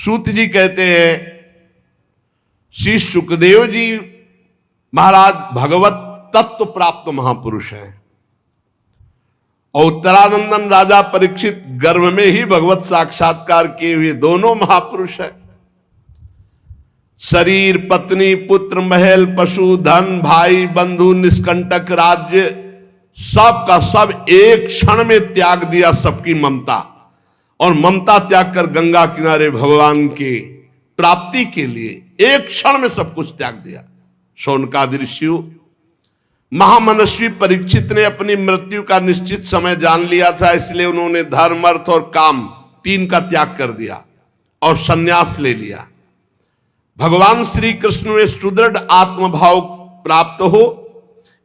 सूत जी कहते हैं श्री सुखदेव जी महाराज भगवत तत्व प्राप्त महापुरुष हैं और उत्तरानंदन राजा परीक्षित गर्भ में ही भगवत साक्षात्कार किए हुए दोनों महापुरुष हैं। शरीर, पत्नी, पुत्र, महल, पशु, धन, भाई, बंधु, निष्कंटक राज्य, सब का सब एक क्षण में त्याग दिया सबकी ममता, और ममता त्याग कर गंगा किनारे भगवान की प्राप्ति के लिए एक क्षण में सब कुछ त्याग दिया। शौनकादि ऋषि महामनस्वी परीक्षित ने अपनी मृत्यु का निश्चित समय जान लिया था, इसलिए उन्होंने धर्म, अर्थ और काम तीन का त्याग कर दिया और संन्यास ले लिया। भगवान श्री कृष्ण में सुदृढ़ आत्मभाव प्राप्त हो,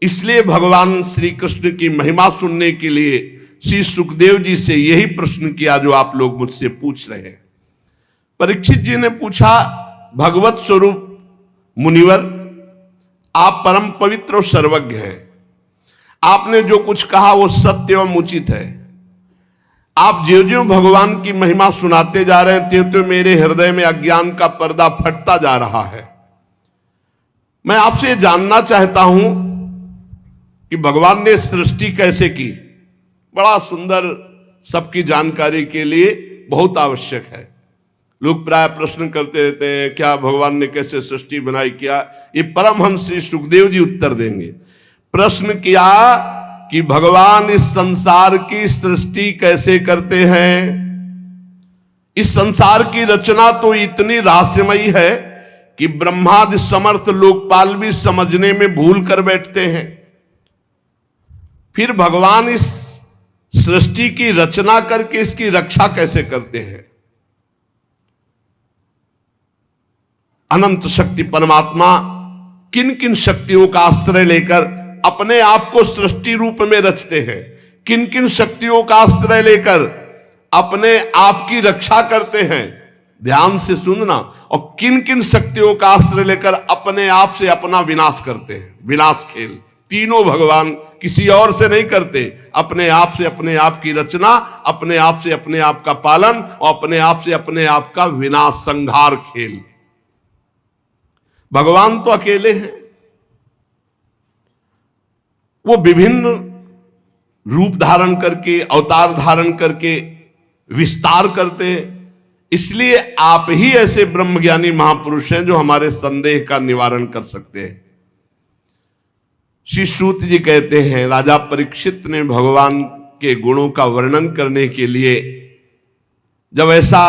इसलिए भगवान श्री कृष्ण की महिमा सुनने के लिए श्री सुखदेव जी से यही प्रश्न किया जो आप लोग मुझसे पूछ रहे हैं। परीक्षित जी ने पूछा, भगवत स्वरूप मुनिवर, आप परम पवित्र और सर्वज्ञ हैं। आपने जो कुछ कहा वो सत्य एवं उचित है। आप ज्यों ज्यों भगवान की महिमा सुनाते जा रहे हैं त्यों त्यों मेरे हृदय में अज्ञान का पर्दा फटता जा रहा है। मैं आपसे जानना चाहता हूं कि भगवान ने सृष्टि कैसे की। बड़ा सुंदर, सबकी जानकारी के लिए बहुत आवश्यक है। लोग प्राय प्रश्न करते रहते हैं, क्या भगवान ने कैसे सृष्टि बनाई, क्या? ये परमहंस श्री सुखदेव जी उत्तर देंगे। प्रश्न किया कि भगवान इस संसार की सृष्टि कैसे करते हैं। इस संसार की रचना तो इतनी रहस्यमयी है कि ब्रह्मादि समर्थ लोकपाल भी समझने में भूल कर बैठते हैं। फिर भगवान इस सृष्टि की रचना करके इसकी रक्षा कैसे करते हैं। अनंत शक्ति परमात्मा किन किन शक्तियों का आश्रय लेकर अपने आप को सृष्टि रूप में रचते हैं, किन किन शक्तियों का आश्रय लेकर अपने आप की रक्षा करते हैं, ध्यान से सुनना, और किन किन शक्तियों का आश्रय लेकर अपने आप से अपना विनाश करते हैं। विनाश खेल तीनों भगवान किसी और से नहीं करते, अपने आप से अपने आप की रचना, अपने आप से अपने आप का पालन और अपने आप से अपने आप का विनाश, संहार खेल। भगवान तो अकेले हैं, वो विभिन्न रूप धारण करके, अवतार धारण करके विस्तार करते हैं। इसलिए आप ही ऐसे ब्रह्मज्ञानी महापुरुष हैं जो हमारे संदेह का निवारण कर सकते हैं। श्री सूत जी कहते हैं, राजा परीक्षित ने भगवान के गुणों का वर्णन करने के लिए जब ऐसा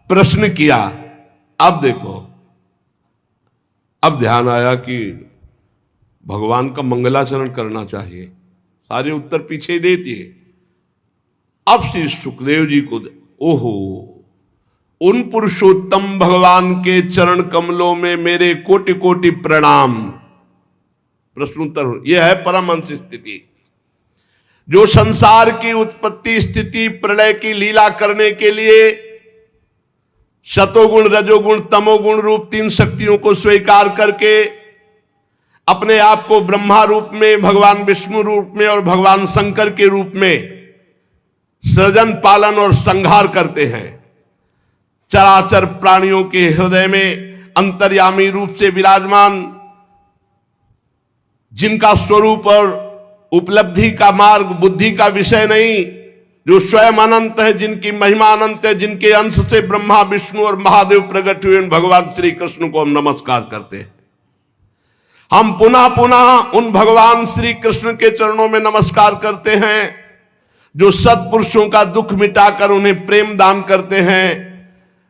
प्रश्न किया, अब देखो, अब ध्यान आया कि भगवान का मंगलाचरण करना चाहिए। सारे उत्तर पीछे ही देती है। अब श्री सुखदेव जी को, ओहो, उन पुरुषोत्तम भगवान के चरण कमलों में मेरे कोटि कोटि प्रणाम। प्रश्नोत्तर, यह है परमहंस स्थिति, जो संसार की उत्पत्ति, स्थिति, प्रलय की लीला करने के लिए सतोगुण, रजोगुण, तमोगुण रूप तीन शक्तियों को स्वीकार करके अपने आप को ब्रह्मा रूप में, भगवान विष्णु रूप में और भगवान शंकर के रूप में सृजन, पालन और संहार करते हैं। चराचर प्राणियों के हृदय में अंतर्यामी रूप से विराजमान, जिनका स्वरूप और उपलब्धि का मार्ग बुद्धि का विषय नहीं, जो स्वयं अनंत है, जिनकी महिमा अनंत है, जिनके अंश से ब्रह्मा, विष्णु और महादेव प्रकट हुए, भगवान श्री कृष्ण को हम नमस्कार करते हैं। हम पुनः पुनः उन भगवान श्री कृष्ण के चरणों में नमस्कार करते हैं जो सत्पुरुषों का दुख मिटाकर उन्हें प्रेम दान करते हैं,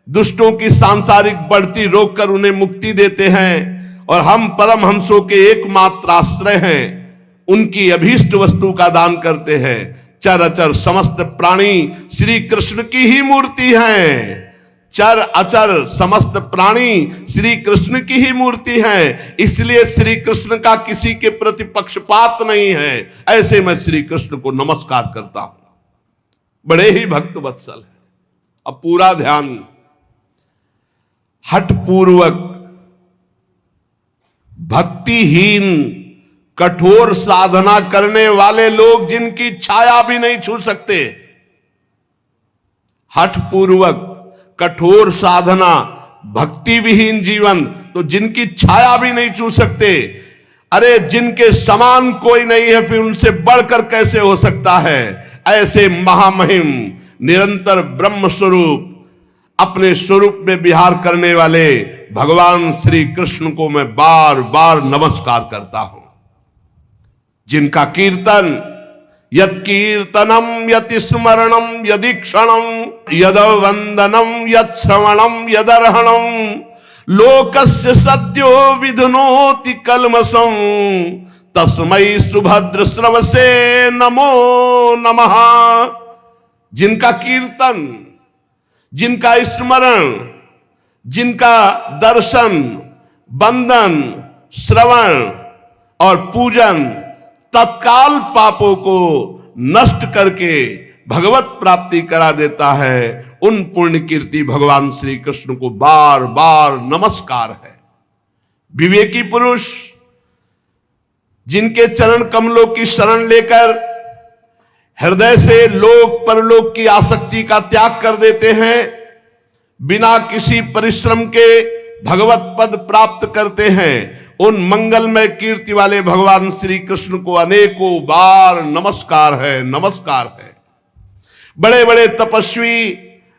दुष्टों की सांसारिक बढ़ती रोककर उन्हें मुक्ति देते हैं, और हम परमहंसों के एकमात्र आश्रय हैं, उनकी अभीष्ट वस्तु का दान करते हैं। चर समस्त प्राणी श्री कृष्ण की ही मूर्ति हैं। चर अचर समस्त प्राणी श्री कृष्ण की ही मूर्ति हैं। इसलिए श्री कृष्ण का किसी के प्रति पक्षपात नहीं है। ऐसे मैं श्री कृष्ण को नमस्कार करता हूं, बड़े ही भक्त वत्सल है। अब पूरा ध्यान, हठपूर्वक भक्तिहीन कठोर साधना करने वाले लोग जिनकी छाया भी नहीं छू सकते, हठपूर्वक कठोर साधना, भक्ति विहीन जीवन, तो जिनकी छाया भी नहीं छू सकते, अरे जिनके समान कोई नहीं है, फिर उनसे बढ़कर कैसे हो सकता है? ऐसे महामहिम निरंतर ब्रह्म स्वरूप अपने स्वरूप में विहार करने वाले भगवान श्री कृष्ण को मैं बार बार नमस्कार करता हूं, जिनका कीर्तन यत् कीर्तनम यत् स्मरणम यदीक्षणम यद वंदनम यत् श्रवणम यदर्हणम लोकस्य सद्यो विधुनोति कल्मषं तस्मै सुभद्र श्रवसे नमो नमः। जिनका कीर्तन, जिनका स्मरण, जिनका दर्शन, वंदन, श्रवण और पूजन तत्काल पापों को नष्ट करके भगवत प्राप्ति करा देता है, उन पुण्य कीर्ति भगवान श्री कृष्ण को बार बार नमस्कार है। विवेकी पुरुष जिनके चरण कमलों की शरण लेकर हृदय से लोक परलोक की आसक्ति का त्याग कर देते हैं, बिना किसी परिश्रम के भगवत पद प्राप्त करते हैं, उन मंगलमय कीर्ति वाले भगवान श्री कृष्ण को अनेकों बार नमस्कार है, नमस्कार है। बड़े बड़े तपस्वी,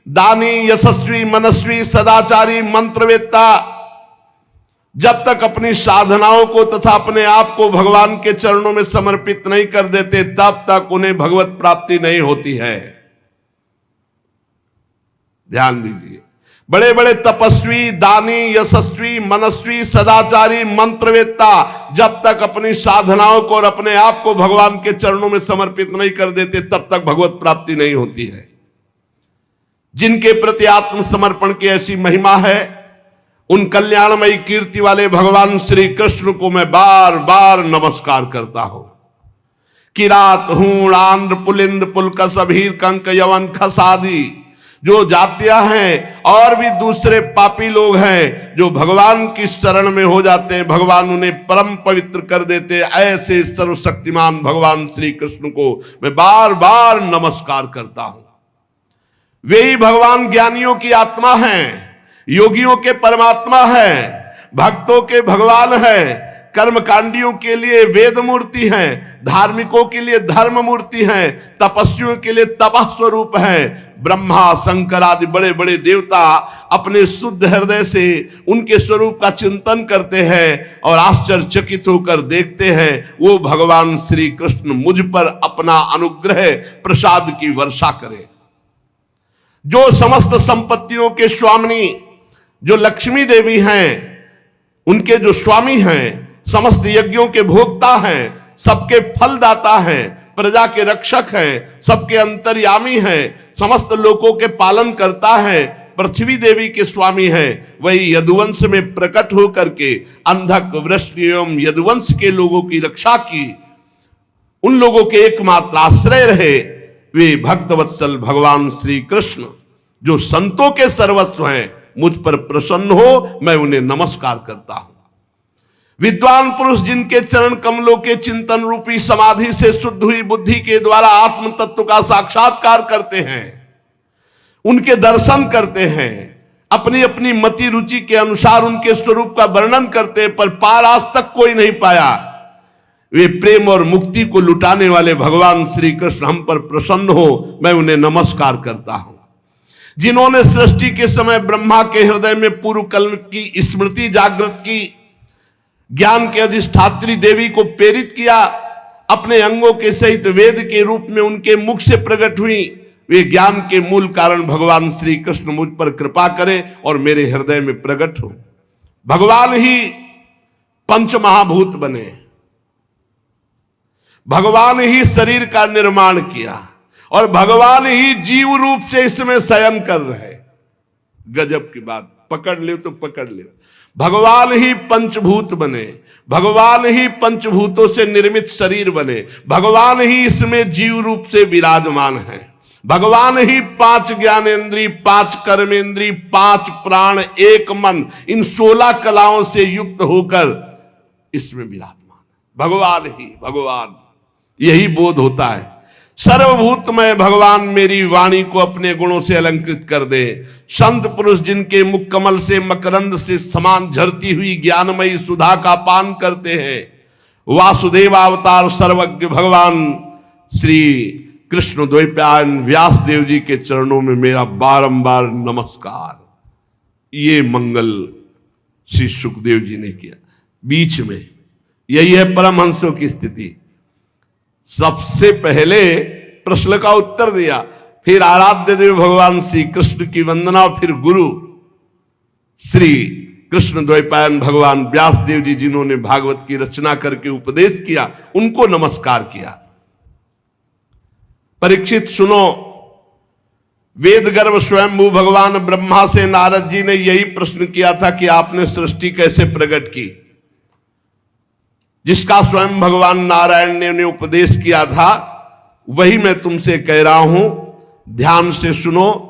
दानी, यशस्वी, मनस्वी, सदाचारी, मंत्रवेत्ता जब तक अपनी साधनाओं को तथा अपने आप को भगवान के चरणों में समर्पित नहीं कर देते, तब तक उन्हें भगवत प्राप्ति नहीं होती है। ध्यान दीजिए, बड़े बड़े तपस्वी, दानी, यशस्वी, मनस्वी, सदाचारी, मंत्रवेत्ता जब तक अपनी साधनाओं को और अपने आप को भगवान के चरणों में समर्पित नहीं कर देते, तब तक भगवत प्राप्ति नहीं होती है। जिनके प्रति आत्मसमर्पण की ऐसी महिमा है, उन कल्याणमयी कीर्ति वाले भगवान श्री कृष्ण को मैं बार बार नमस्कार करता हूं। किरात, हूण, आंध्र, पुलिंद, पुलकस, अभीर, कंक, यवन, खस आदि जो जातियां हैं और भी दूसरे पापी लोग हैं, जो भगवान की शरण में हो जाते हैं, भगवान उन्हें परम पवित्र कर देते हैं। ऐसे सर्वशक्तिमान भगवान श्री कृष्ण को मैं बार बार नमस्कार करता हूं। वे ही भगवान ज्ञानियों की आत्मा हैं, योगियों के परमात्मा है, भक्तों के भगवान है, कर्मकांडियों के लिए वेद मूर्ति है, धार्मिकों के लिए धर्म मूर्ति है, तपस्वियों के लिए तपः स्वरूप है। ब्रह्मा, शंकर आदि बड़े बड़े देवता अपने शुद्ध हृदय से उनके स्वरूप का चिंतन करते हैं और आश्चर्यचकित होकर देखते हैं, वो भगवान श्री कृष्ण मुझ पर अपना अनुग्रह प्रसाद की वर्षा करें। जो समस्त संपत्तियों के स्वामिनी जो लक्ष्मी देवी हैं, उनके जो स्वामी हैं, समस्त यज्ञों के भोक्ता हैं, सबके फलदाता हैं, प्रजा के रक्षक हैं, सबके अंतर्यामी हैं, समस्त लोकों के पालन करता है, पृथ्वी देवी के स्वामी हैं, वही यदुवंश में प्रकट होकर के अंधक, वृष्ण एवं यदुवंश के लोगों की रक्षा की, उन लोगों के एकमात्र आश्रय रहे वे भक्तवत्सल भगवान श्री कृष्ण, जो संतों के सर्वस्व हैं। मुझ पर प्रसन्न हो, मैं उन्हें नमस्कार करता हूं। विद्वान पुरुष जिनके चरण कमलों के चिंतन रूपी समाधि से शुद्ध हुई बुद्धि के द्वारा आत्म तत्व का साक्षात्कार करते हैं, उनके दर्शन करते हैं, अपनी अपनी मति रुचि के अनुसार उनके स्वरूप का वर्णन करते हैं, पर पार आज तक कोई नहीं पाया। वे प्रेम और मुक्ति को लुटाने वाले भगवान श्री कृष्ण हम पर प्रसन्न हो, मैं उन्हें नमस्कार करता हूं। जिन्होंने सृष्टि के समय ब्रह्मा के हृदय में पूर्व कल्प की स्मृति जागृत की, ज्ञान के अधिष्ठात्री देवी को प्रेरित किया, अपने अंगों के सहित वेद के रूप में उनके मुख से प्रकट हुई, वे ज्ञान के मूल कारण भगवान श्री कृष्ण मुझ पर कृपा करें और मेरे हृदय में प्रकट हो। भगवान ही पंच महाभूत बने, भगवान ही शरीर का निर्माण किया और भगवान ही जीव रूप से इसमें शयन कर रहे। गजब की बात, पकड़ ले तो पकड़ ले। भगवान ही पंचभूत बने, भगवान ही पंचभूतों से निर्मित शरीर बने, भगवान ही इसमें जीव रूप से विराजमान है, भगवान ही 5 ज्ञानेंद्री, 5 कर्मेंद्री, 5 प्राण, 1 मन, इन 16 कलाओं से युक्त होकर इसमें विराजमान है। भगवान ही भगवान, यही बोध होता है। सर्वभूतमय भगवान मेरी वाणी को अपने गुणों से अलंकृत कर दे। संत पुरुष जिनके मुख कमल से मकरंद से समान झरती हुई ज्ञानमयी सुधा का पान करते हैं, वासुदेव अवतार सर्वज्ञ भगवान श्री कृष्ण द्वैपायन व्यास देव जी के चरणों में मेरा बारंबार नमस्कार। ये मंगल श्री सुखदेव जी ने किया। बीच में यही है परमहंसों की स्थिति। सबसे पहले प्रश्न का उत्तर दिया, फिर आराध्य देव भगवान श्री कृष्ण की वंदना, फिर गुरु श्री कृष्ण द्वैपायन भगवान व्यास देव जी जिन्होंने भागवत की रचना करके उपदेश किया, उनको नमस्कार किया। परीक्षित सुनो, वेद गर्भ स्वयंभू भगवान ब्रह्मा से नारद जी ने यही प्रश्न किया था कि आपने सृष्टि कैसे प्रकट की, जिसका स्वयं भगवान नारायण ने उन्हें उपदेश किया था, वही मैं तुमसे कह रहा हूं। ध्यान से सुनो।